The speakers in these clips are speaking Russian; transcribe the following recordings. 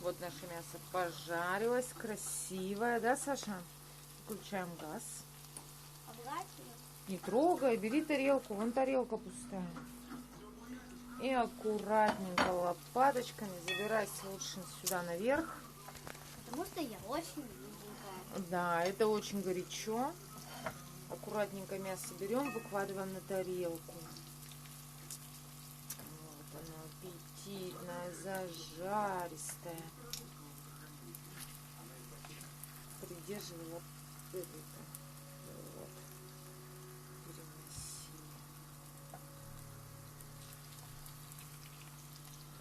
Вот наше мясо пожарилось, красивое, да, Саша? Включаем газ. Не трогай, бери тарелку, вон тарелка пустая. И аккуратненько лопаточками забирайся лучше сюда наверх. Потому что я очень маленькая. Да, это очень горячо. Аккуратненько мясо берем, выкладываем на тарелку. Вот оно, аппетитное, зажаристое. Придерживай вот это. Вот. Переноси.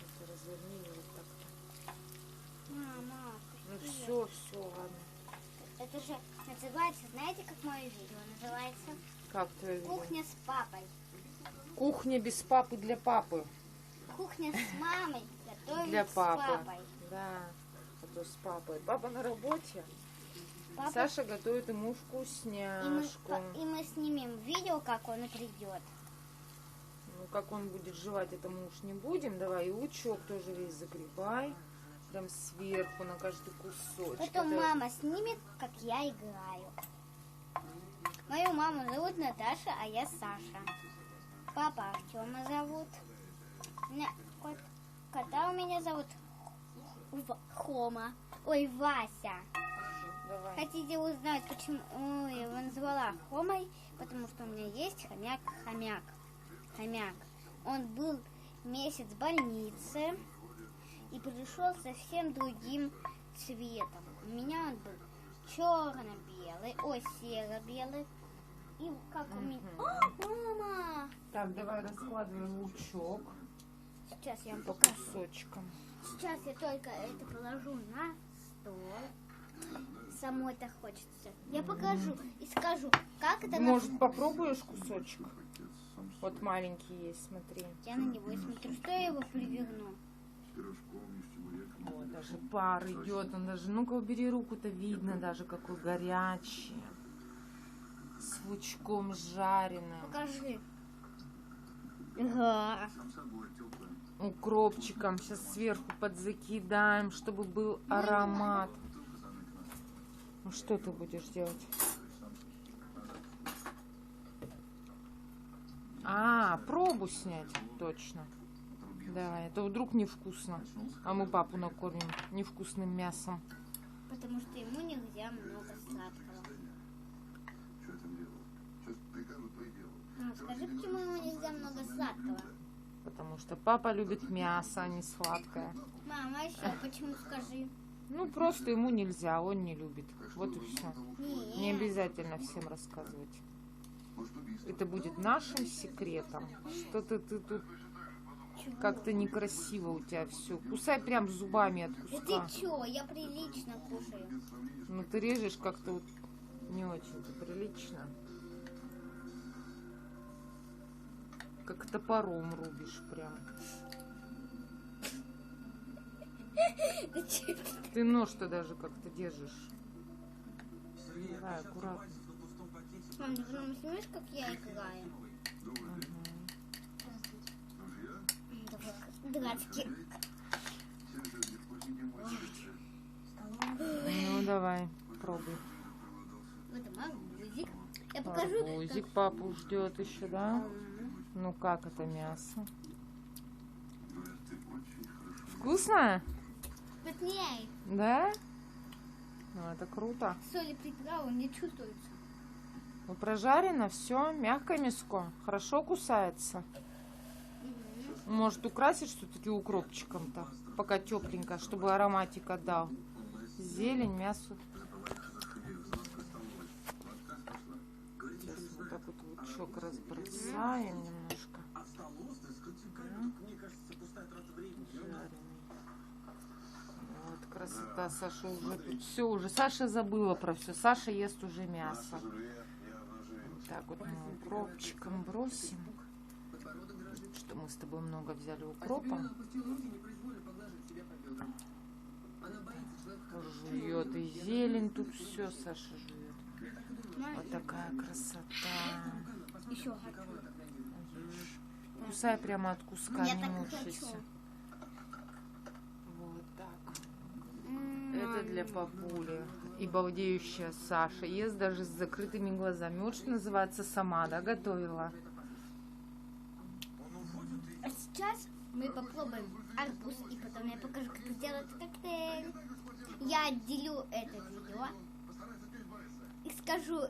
Это разверни вот так-то. Мама, Ну все, ладно. это же называется, знаете, как мое видео называется? Как твое видео? Кухня с папой. Кухня без папы для папы. Кухня с мамой готовим Для папы. с папой. Да, а то с папой. Папа на работе. Папа- Саша готовит ему вкусняшку. И мы снимем видео, как он придет. Ну, как он будет жевать, это мы уж не будем. Давай и лучок тоже весь загребай. Прям сверху на каждый кусочек. Потом Это- мама снимет, как я играю. Мою маму зовут Наташа, а я Саша. Папа Артема зовут. Кота у меня зовут Хома. Ой, Вася. Давай. Хотите узнать, почему я его назвала Хомой? Потому что у меня есть хомяк. Он был месяц в больнице и пришел совсем другим цветом. У меня он был черно-белый, серо-белый. И как у меня... О, мама! Так, давай раскладываем лучок Сейчас я вам по покажу. кусочкам. Сейчас я только это положу на стол. Самой-то хочется. Я покажу и скажу, как это... Может, попробуешь кусочек? Вот маленький есть, смотри. Я на него и смотрю, что я его приверну. Вот, даже пар идет, он даже, ну-ка убери руку-то, видно даже, какой горячий. С лучком жареным. Покажи. Ага. Укропчиком. Сейчас сверху подзакидаем, чтобы был аромат. Ну что ты будешь делать? Пробу снять, точно. Да, это вдруг невкусно. А мы папу накормим невкусным мясом. Потому что ему нельзя много сладкого. Ну, скажи, почему ему нельзя много сладкого? Потому что папа любит мясо, а не сладкое. Мама, а еще почему скажи? Ну, просто ему нельзя, он не любит. Вот и все. Не Нет. обязательно всем рассказывать. Это будет нашим секретом. Что-то ты тут как-то некрасиво у тебя все. Кусай прям зубами от Да куска. ты чё? Я прилично кушаю. Ну, ты режешь как-то вот не очень-то прилично. Как топором рубишь прям. Да чё? Ты нож-то даже как-то держишь. Давай, аккуратно. Мам, ты потом снимешь, как я играю? Дурацкий. Ну, давай, пробуй. Вот это арбузик. Я покажу. Арбузик папу ждет еще, да? Ну, как это мясо? Вкусно? Вкуснее. Да? Ну, это круто. Соль и приправы не чувствуется. Ну, прожарено, все, мягкое мяско. Хорошо кусается. Может, украсить что-то укропчиком-то, пока тепленько, чтобы ароматик отдал. Зелень, мясо. Сейчас вот так вот лучок разбросаем немножко. Жареный. Вот красота, Саша уже тут все уже. Саша забыла про все. Саша ест уже мясо. Вот так вот мы укропчиком бросим. Что мы с тобой много взяли укропа. Жует и зелень тут все, Саша жует. Вот такая красота. Еще хочу. Кусай прямо от куска, Я не так и мучайся. хочу. Вот так. для папули. И балдеющая Саша ест даже с закрытыми глазами. Вот что называется, сама, да, готовила. А сейчас мы попробуем арбуз, и потом я покажу, как сделать коктейль. Я отделю это видео и скажу